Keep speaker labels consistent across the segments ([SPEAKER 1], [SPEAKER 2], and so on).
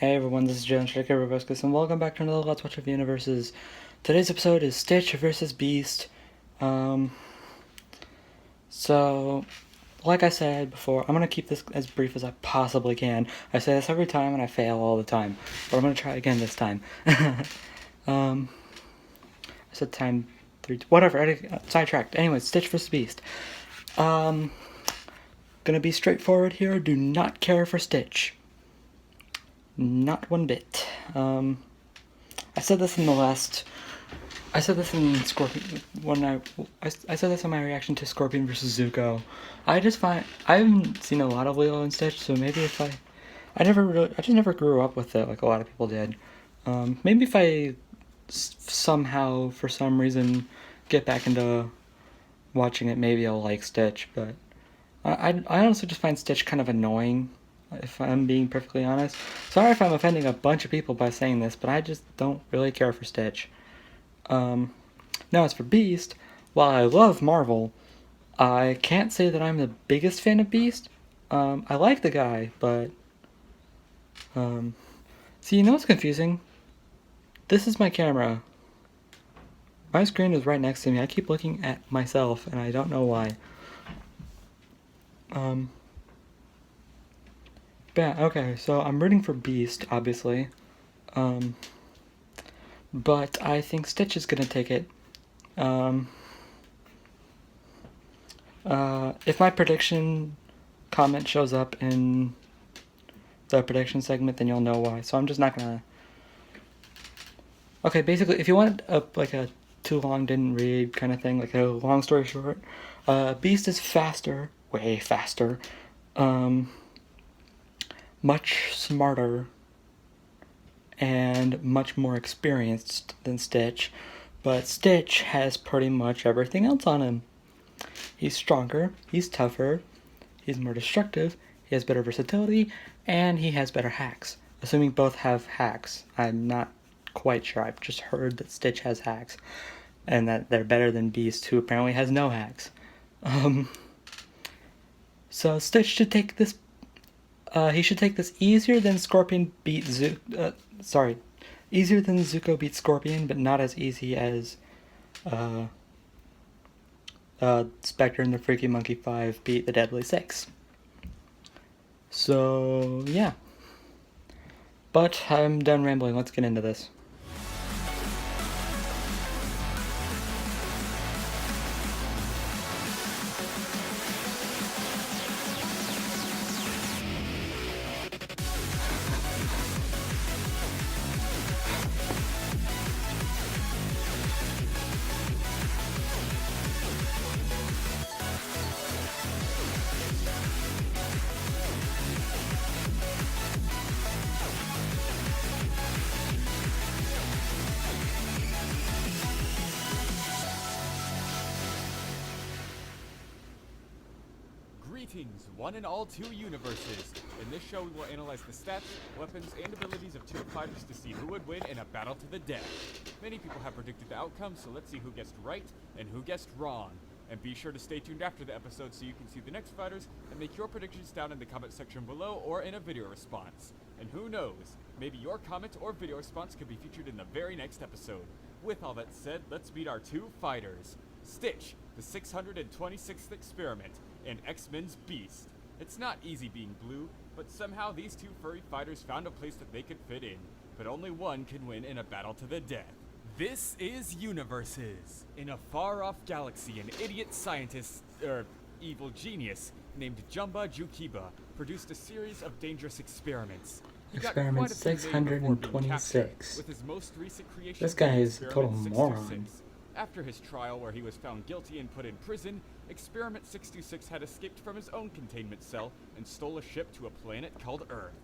[SPEAKER 1] Hey everyone, this is Joe and Brobuscus, and welcome back to another Let's Watch of Universes. Today's episode is Stitch versus Beast. So, like I said before, I'm gonna keep this as brief as I possibly can. I say this every time and I fail all the time, but I'm gonna try again this time. I said time 3, whatever, sidetracked. Anyway, Stitch versus Beast. Gonna be straightforward here, do not care for Stitch. Not one bit. I said this in Scorpion I said this in my reaction to Scorpion versus Zuko. I haven't seen a lot of Lilo and Stitch, so maybe if I just never grew up with it like a lot of people did. Maybe if I somehow, for some reason, get back into watching it, maybe I'll like Stitch, but I honestly just find Stitch kind of annoying, if I'm being perfectly honest. Sorry if I'm offending a bunch of people by saying this, but I just don't really care for Stitch. Now as for Beast, while I love Marvel, I can't say that I'm the biggest fan of Beast. I like the guy, but see, you know what's confusing? This is my camera. My screen is right next to me. I keep looking at myself, and I don't know why. Yeah, okay, so I'm rooting for Beast, obviously. But I think Stitch is gonna take it. If my prediction comment shows up in the prediction segment, then you'll know why. So I'm just not gonna... Okay, basically, if you want a too long didn't read kind of thing, like a long story short, Beast is faster, way faster, much smarter, and much more experienced than Stitch, but Stitch has pretty much everything else on him. He's stronger, he's tougher, he's more destructive, he has better versatility, and he has better hacks. Assuming both have hacks. I'm not quite sure. I've just heard that Stitch has hacks, and that they're better than Beast, who apparently has no hacks. So Stitch should take this. He should take this easier than Scorpion beat easier than Zuko beat Scorpion, but not as easy as Spectre and the Freaky Monkey 5 beat the Deadly Six. So, yeah. But I'm done rambling, let's get into this.
[SPEAKER 2] Greetings, one and all two universes. In this show, we will analyze the stats, weapons, and abilities of two fighters to see who would win in a battle to the death. Many people have predicted the outcome, so let's see who guessed right and who guessed wrong. And be sure to stay tuned after the episode so you can see the next fighters and make your predictions down in the comment section below or in a video response. And who knows, maybe your comment or video response could be featured in the very next episode. With all that said, let's meet our two fighters. Stitch, the 626th experiment, and X-Men's Beast. It's not easy being blue, but somehow these two furry fighters found a place that they could fit in, but only one can win in a battle to the death. This is UniVS. In a far-off galaxy, an idiot scientist, evil genius, named Jumba Jukiba, produced a series of dangerous experiments.
[SPEAKER 1] Experiment 626.
[SPEAKER 2] With his most recent creation,
[SPEAKER 1] this guy is a total moron.
[SPEAKER 2] After his trial where he was found guilty and put in prison, Experiment 626 had escaped from his own containment cell and stole a ship to a planet called Earth.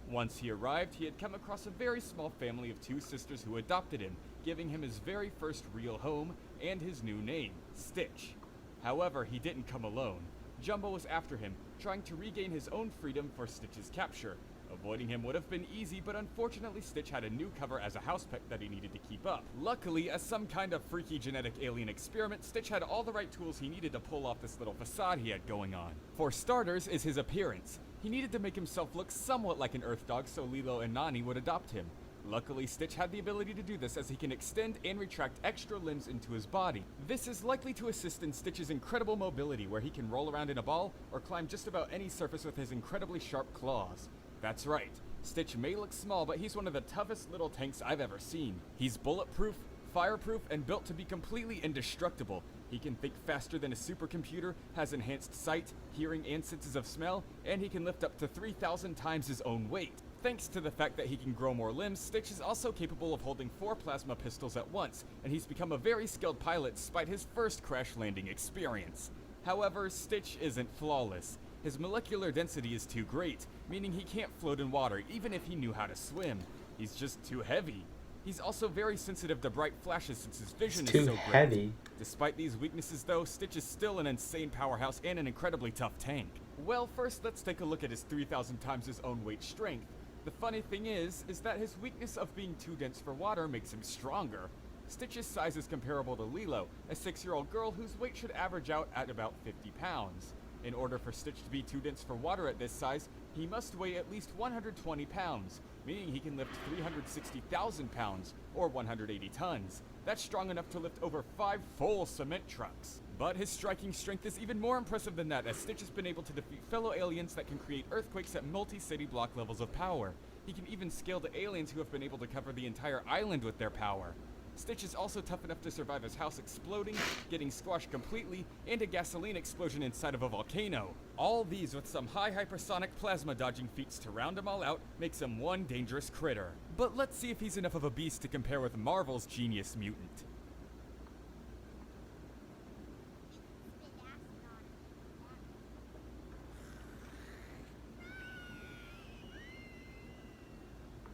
[SPEAKER 2] Once he arrived, he had come across a very small family of two sisters who adopted him, giving him his very first real home and his new name, Stitch. However, he didn't come alone. Jumbo was after him, trying to regain his own freedom for Stitch's capture. Avoiding him would have been easy, but unfortunately Stitch had a new cover as a house pet that he needed to keep up. Luckily, as some kind of freaky genetic alien experiment, Stitch had all the right tools he needed to pull off this little facade he had going on. For starters is his appearance. He needed to make himself look somewhat like an Earth dog so Lilo and Nani would adopt him. Luckily, Stitch had the ability to do this as he can extend and retract extra limbs into his body. This is likely to assist in Stitch's incredible mobility, where he can roll around in a ball or climb just about any surface with his incredibly sharp claws. That's right, Stitch may look small, but he's one of the toughest little tanks I've ever seen. He's bulletproof, fireproof, and built to be completely indestructible. He can think faster than a supercomputer, has enhanced sight, hearing, and senses of smell, and he can lift up to 3,000 times his own weight. Thanks to the fact that he can grow more limbs, Stitch is also capable of holding 4 plasma pistols at once, and he's become a very skilled pilot despite his first crash landing experience. However, Stitch isn't flawless. His molecular density is too great, meaning he can't float in water even if he knew how to swim. He's just too heavy. He's also very sensitive to bright flashes since his vision is so great.
[SPEAKER 1] Heavy.
[SPEAKER 2] Despite these weaknesses though, Stitch is still an insane powerhouse and an incredibly tough tank. Well, first let's take a look at his 3,000 times his own weight strength. The funny thing is that his weakness of being too dense for water makes him stronger. Stitch's size is comparable to Lilo, a 6-year-old girl whose weight should average out at about 50 pounds. In order for Stitch to be too dense for water at this size, he must weigh at least 120 pounds, meaning he can lift 360,000 pounds, or 180 tons. That's strong enough to lift over 5 full cement trucks. But his striking strength is even more impressive than that, as Stitch has been able to defeat fellow aliens that can create earthquakes at multi-city block levels of power. He can even scale to aliens who have been able to cover the entire island with their power. Stitch is also tough enough to survive his house exploding, getting squashed completely, and a gasoline explosion inside of a volcano. All these with some high hypersonic plasma dodging feats to round him all out makes him one dangerous critter. But let's see if he's enough of a beast to compare with Marvel's genius mutant.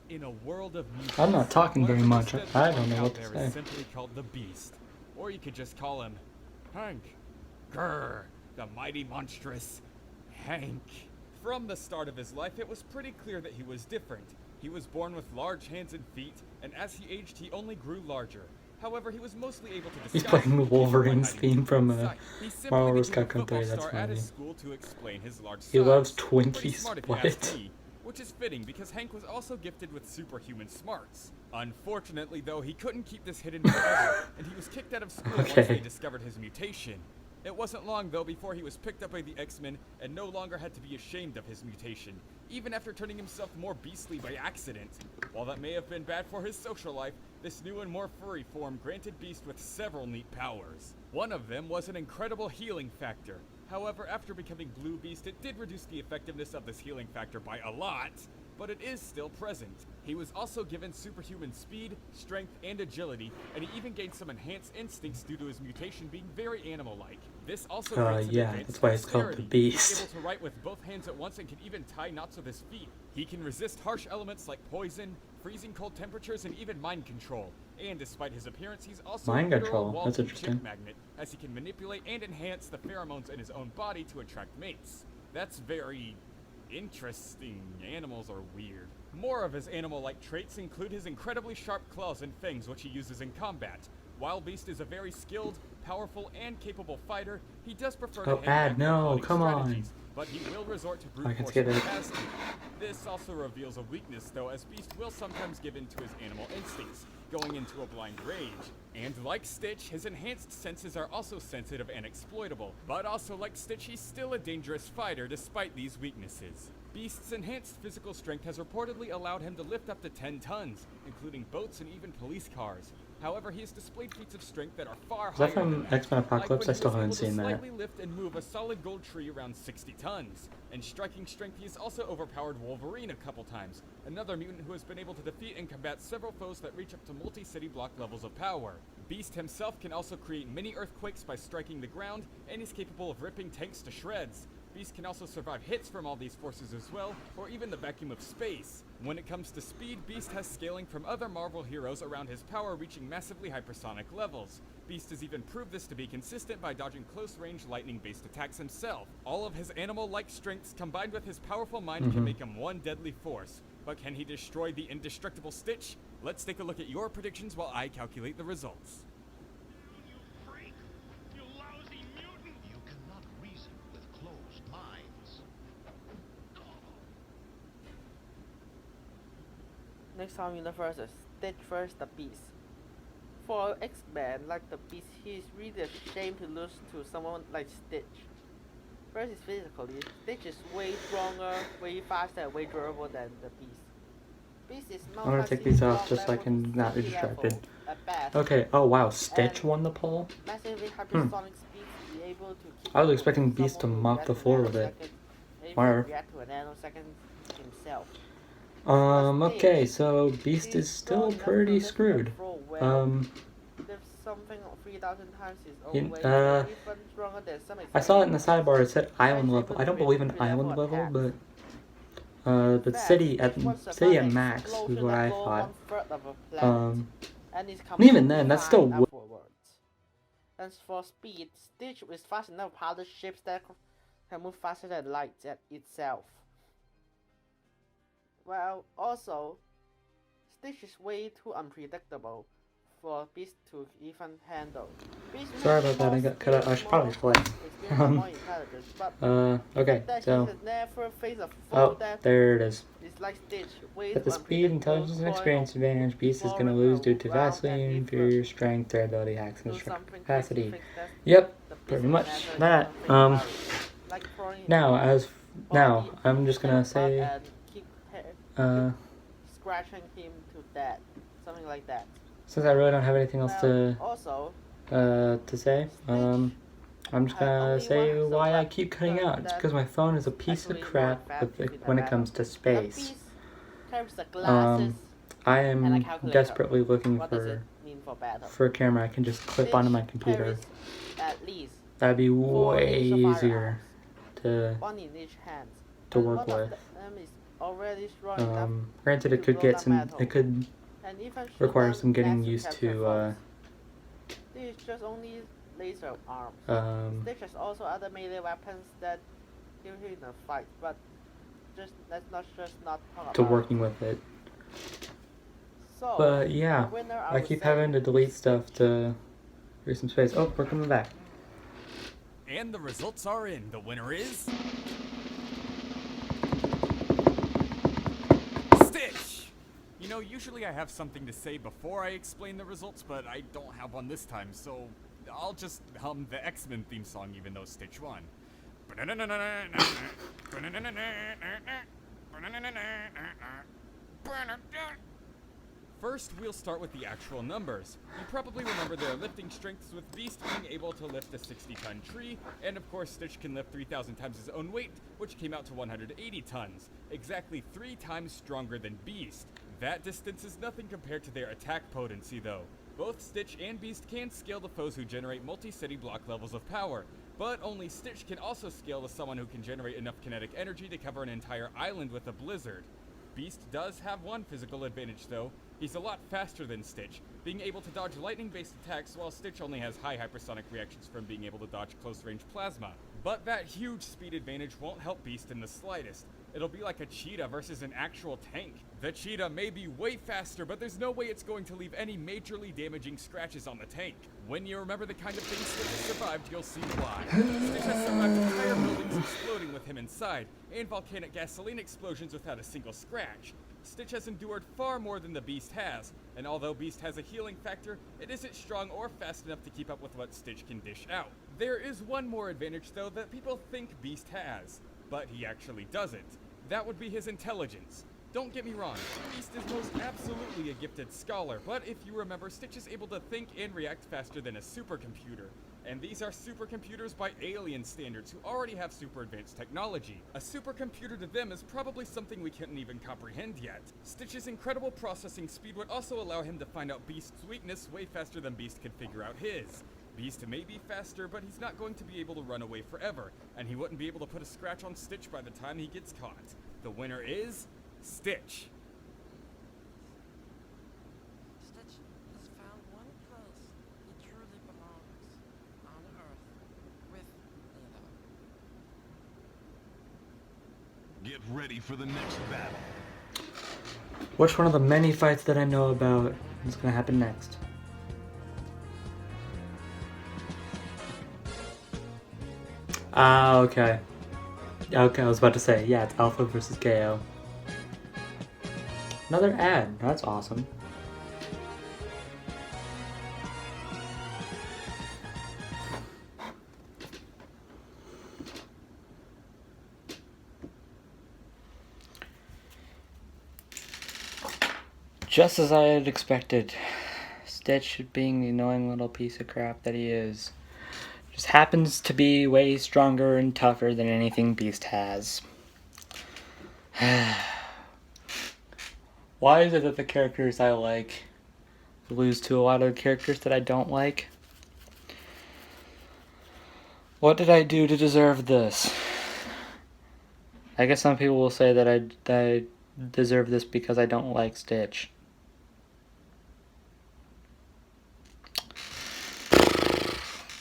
[SPEAKER 2] In a world of mutants,
[SPEAKER 1] I'm not talking very much.
[SPEAKER 2] Instead,
[SPEAKER 1] I don't know
[SPEAKER 2] out
[SPEAKER 1] what to
[SPEAKER 2] there
[SPEAKER 1] say.
[SPEAKER 2] is simply called the Beast, or you could just call him Hank. Grr, the mighty monstrous Hank. From the start of his life, it was pretty clear that he was different. He was born with large hands and feet, and as he aged, he only grew larger. However, he was mostly able to disguise.
[SPEAKER 1] He's playing the Wolverine's
[SPEAKER 2] hiding
[SPEAKER 1] theme from
[SPEAKER 2] He simply
[SPEAKER 1] Marvel vs.
[SPEAKER 2] became a
[SPEAKER 1] Capcom
[SPEAKER 2] football
[SPEAKER 1] 3. That's
[SPEAKER 2] star at his
[SPEAKER 1] funny.
[SPEAKER 2] school to explain his large size.
[SPEAKER 1] He loves
[SPEAKER 2] Pretty
[SPEAKER 1] Twinkies.
[SPEAKER 2] smart if you
[SPEAKER 1] What?
[SPEAKER 2] ask me. Which is fitting because Hank was also gifted with superhuman smarts. Unfortunately though, he couldn't keep this hidden forever, and he was kicked out of school once
[SPEAKER 1] Okay.
[SPEAKER 2] they discovered his mutation. It wasn't long though before he was picked up by the X-Men and no longer had to be ashamed of his mutation, even after turning himself more beastly by accident. While that may have been bad for his social life, this new and more furry form granted Beast with several neat powers. One of them was an incredible healing factor. However, after becoming Blue Beast, it did reduce the effectiveness of this healing factor by a lot, but it is still present. He was also given superhuman speed, strength, and agility, and he even gained some enhanced instincts due to his mutation being very animal-like. This also grants him
[SPEAKER 1] Yeah,
[SPEAKER 2] advanced
[SPEAKER 1] that's why it's called the
[SPEAKER 2] dexterity. He's
[SPEAKER 1] Beast.
[SPEAKER 2] able to write with both hands at once and can even tie knots with his feet. He can resist harsh elements like poison, freezing cold temperatures, and even mind control. And despite his appearance, he's also
[SPEAKER 1] Mind
[SPEAKER 2] a literal
[SPEAKER 1] control,
[SPEAKER 2] walking
[SPEAKER 1] that's interesting.
[SPEAKER 2] chick magnet, as he can manipulate and enhance the pheromones in his own body to attract mates. That's very interesting. Animals are weird. More of his animal-like traits include his incredibly sharp claws and fangs, which he uses in combat. While Beast is a very skilled, powerful, and capable fighter, he does prefer to
[SPEAKER 1] Oh,
[SPEAKER 2] hang
[SPEAKER 1] Ad,
[SPEAKER 2] back
[SPEAKER 1] no,
[SPEAKER 2] while
[SPEAKER 1] come
[SPEAKER 2] planning
[SPEAKER 1] on.
[SPEAKER 2] strategies, but he will resort to brute
[SPEAKER 1] I can
[SPEAKER 2] force
[SPEAKER 1] skip
[SPEAKER 2] if
[SPEAKER 1] it.
[SPEAKER 2] he has to. This also reveals a weakness, though, as Beast will sometimes give in to his animal instincts, going into a blind rage. And like Stitch, his enhanced senses are also sensitive and exploitable. But also like Stitch, he's still a dangerous fighter despite these weaknesses. Beast's enhanced physical strength has reportedly allowed him to lift up to 10 tons, including boats and even police cars. However, he has displayed feats of strength that are far
[SPEAKER 1] Is
[SPEAKER 2] higher
[SPEAKER 1] that from
[SPEAKER 2] than that.
[SPEAKER 1] X-Men
[SPEAKER 2] Like
[SPEAKER 1] Apocalypse?
[SPEAKER 2] when
[SPEAKER 1] I
[SPEAKER 2] he
[SPEAKER 1] still
[SPEAKER 2] was
[SPEAKER 1] haven't
[SPEAKER 2] able to
[SPEAKER 1] seen that.
[SPEAKER 2] slightly lift and move a solid gold tree around 60 tons. In striking strength, he has also overpowered Wolverine a couple times, another mutant who has been able to defeat and combat several foes that reach up to multi-city block levels of power. Beast himself can also create mini earthquakes by striking the ground, and is capable of ripping tanks to shreds. Beast can also survive hits from all these forces as well, or even the vacuum of space. When it comes to speed, Beast has scaling from other Marvel heroes around his power reaching massively hypersonic levels. Beast has even proved this to be consistent by dodging close-range lightning-based attacks himself. All of his animal-like strengths combined with his powerful mind can make him one deadly force. But can he destroy the indestructible Stitch? Let's take a look at your predictions while I calculate the results.
[SPEAKER 3] You freak! You lousy mutant! You cannot reason with closed minds.
[SPEAKER 4] Next time UniVS Stitch vs the Beast. For X-Men like the Beast, he's really ashamed to lose to someone like Stitch. Versus physically, Stitch is way stronger, way faster, and way durable than the Beast. Beast is
[SPEAKER 1] I'm gonna take these off just so I can not be distracted. Okay, oh wow, Stitch won the poll?
[SPEAKER 4] Massively hypersonic speed to be able to keep
[SPEAKER 1] I was expecting Beast to mop the floor with it. Whatever.
[SPEAKER 4] React to a nanosecond himself.
[SPEAKER 1] Okay, so Beast is still pretty screwed.
[SPEAKER 4] There's something 3,000 times his own
[SPEAKER 1] In-
[SPEAKER 4] weight, even stronger than some
[SPEAKER 1] I saw it in the sidebar, it said island level. I don't believe in island level, but city at max is what I thought.
[SPEAKER 4] And
[SPEAKER 1] even then, that's still
[SPEAKER 4] afterwards. As for speed, Stitch is fast enough pilot ships that can move faster than light itself. Well, also, Stitch is way too unpredictable for Beast to even handle.
[SPEAKER 1] Sorry about that, I got cut out. I should probably explain. Okay, so... Oh, there it is. At the speed, intelligence, and experience advantage, Beast is gonna lose due to vastly inferior strength, durability, hacks, and destructive capacity. Yep, pretty much that. Now, I'm just gonna say...
[SPEAKER 4] scratching him to death. Something like that.
[SPEAKER 1] Since I really don't have anything else to say, I'm just gonna say why I keep cutting out. It's because my phone is a piece of crap when it comes to space. I am desperately looking for a camera I can just clip onto my computer. That'd be way easier to work with. Granted, it could require some getting used to.
[SPEAKER 4] This is just only laser arms. Stitch has also other melee weapons that kill him in a fight, but let's not talk about
[SPEAKER 1] working with it.
[SPEAKER 4] So,
[SPEAKER 1] but yeah, I keep having to delete stuff to free some space. Oh, we're coming back.
[SPEAKER 2] And the results are in. The winner is... Stitch! You know, usually I have something to say before I explain the results, but I don't have one this time, so I'll just hum the X-Men theme song even though Stitch won. First, we'll start with the actual numbers. You probably remember their lifting strengths, with Beast being able to lift a 60-ton tree, and of course Stitch can lift 3,000 times his own weight, which came out to 180 tons. Exactly 3 times stronger than Beast. That distance is nothing compared to their attack potency though. Both Stitch and Beast can scale the foes who generate multi-city block levels of power, but only Stitch can also scale to someone who can generate enough kinetic energy to cover an entire island with a blizzard. Beast does have one physical advantage though. He's a lot faster than Stitch, being able to dodge lightning-based attacks while Stitch only has high hypersonic reactions from being able to dodge close-range plasma. But that huge speed advantage won't help Beast in the slightest. It'll be like a cheetah versus an actual tank. The cheetah may be way faster, but there's no way it's going to leave any majorly damaging scratches on the tank. When you remember the kind of things Stitch has survived, you'll see why. Stitch has survived entire buildings exploding with him inside, and volcanic gasoline explosions without a single scratch. Stitch has endured far more than the Beast has, and although Beast has a healing factor, it isn't strong or fast enough to keep up with what Stitch can dish out. There is one more advantage though that people think Beast has, but he actually doesn't. That would be his intelligence. Don't get me wrong, Beast is most absolutely a gifted scholar, but if you remember, Stitch is able to think and react faster than a supercomputer. And these are supercomputers by alien standards who already have super advanced technology. A supercomputer to them is probably something we couldn't even comprehend yet. Stitch's incredible processing speed would also allow him to find out Beast's weakness way faster than Beast could figure out his. Beast may be faster, but he's not going to be able to run away forever, and he wouldn't be able to put a scratch on Stitch by the time he gets caught. The winner is... Stitch.
[SPEAKER 5] Stitch has found one place he truly belongs, on Earth, with Lilo.
[SPEAKER 6] Get ready for the next battle.
[SPEAKER 1] Which one of the many fights that I know about is gonna happen next? Ah, okay. Okay, I was about to say, yeah, it's Alpha versus KO. Another ad. That's awesome. Just as I had expected, Stitch, being the annoying little piece of crap that he is, just happens to be way stronger and tougher than anything Beast has. Why is it that the characters I like lose to a lot of the characters that I don't like? What did I do to deserve this? I guess some people will say that I deserve this because I don't like Stitch.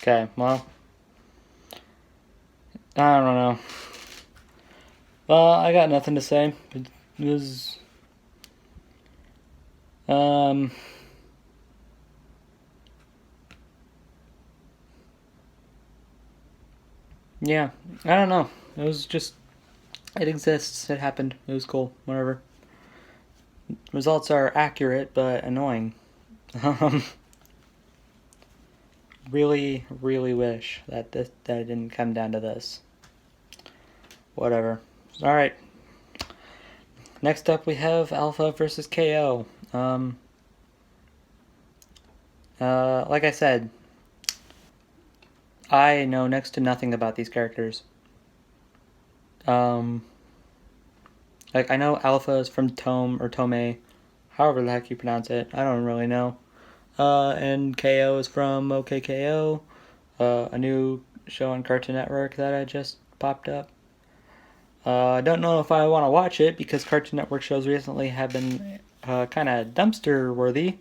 [SPEAKER 1] Okay, well, I don't know. Well, I got nothing to say. It was, yeah, I don't know. It was just, it exists. It happened. It was cool. Whatever. Results are accurate, but annoying. Really, really wish that that it didn't come down to this. Whatever. Alright. Next up we have Alpha versus KO. Like I said, I know next to nothing about these characters. Like I know Alpha is from Tome or Tomei, however the heck you pronounce it. I don't really know. And KO is from OKKO, a new show on Cartoon Network that I just popped up. I don't know if I want to watch it because Cartoon Network shows recently have been kind of dumpster worthy.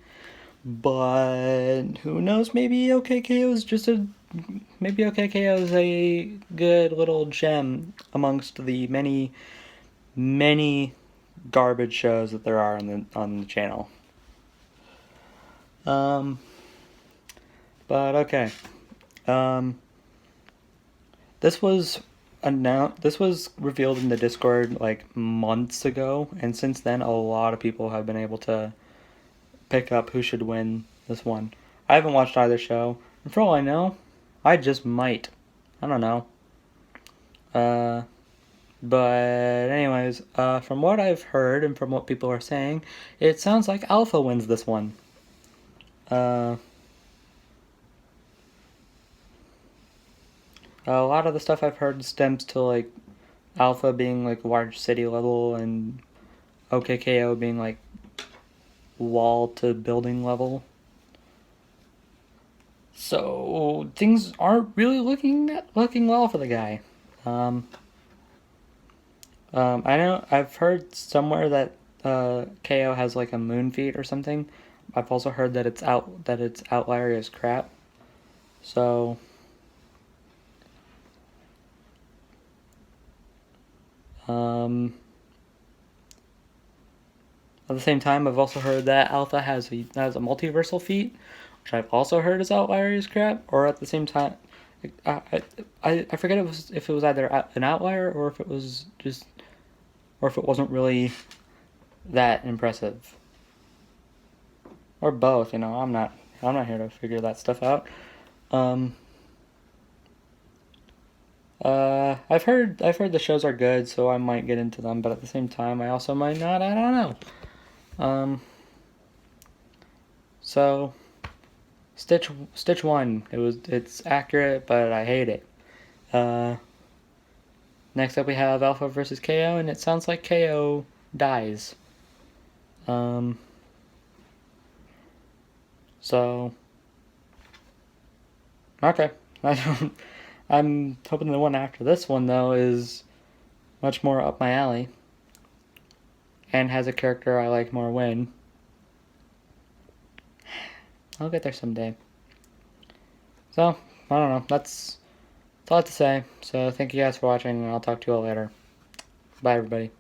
[SPEAKER 1] But who knows? Maybe OKKO is a good little gem amongst the many, many garbage shows that there are on the channel. But okay. This was revealed in the Discord like months ago, and since then a lot of people have been able to pick up who should win this one. I haven't watched either show, and for all I know, I just might. I don't know. But anyways, from what I've heard and from what people are saying, it sounds like Alpha wins this one. A lot of the stuff I've heard stems to like Alpha being like large city level and OKKO being like wall to building level. So things aren't really looking well for the guy. I know I've heard somewhere that KO has like a moon feat or something. I've also heard that it's outlier as crap. So at the same time, I've also heard that Alpha has a multiversal feat, which I've also heard is outlier as crap. Or at the same time, I forget if it was either an outlier or if it was just, or if it wasn't really that impressive. Or both, you know. I'm not here to figure that stuff out. I've heard the shows are good, so I might get into them, but at the same time, I also might not. I don't know. So Stitch won. It's accurate, but I hate it. Next up we have Alpha versus KO, and it sounds like KO dies. So okay. I'm hoping the one after this one though is much more up my alley and has a character I like more win. I'll get there someday. So, I don't know. That's all I have to say. So, thank you guys for watching, and I'll talk to you all later. Bye, everybody.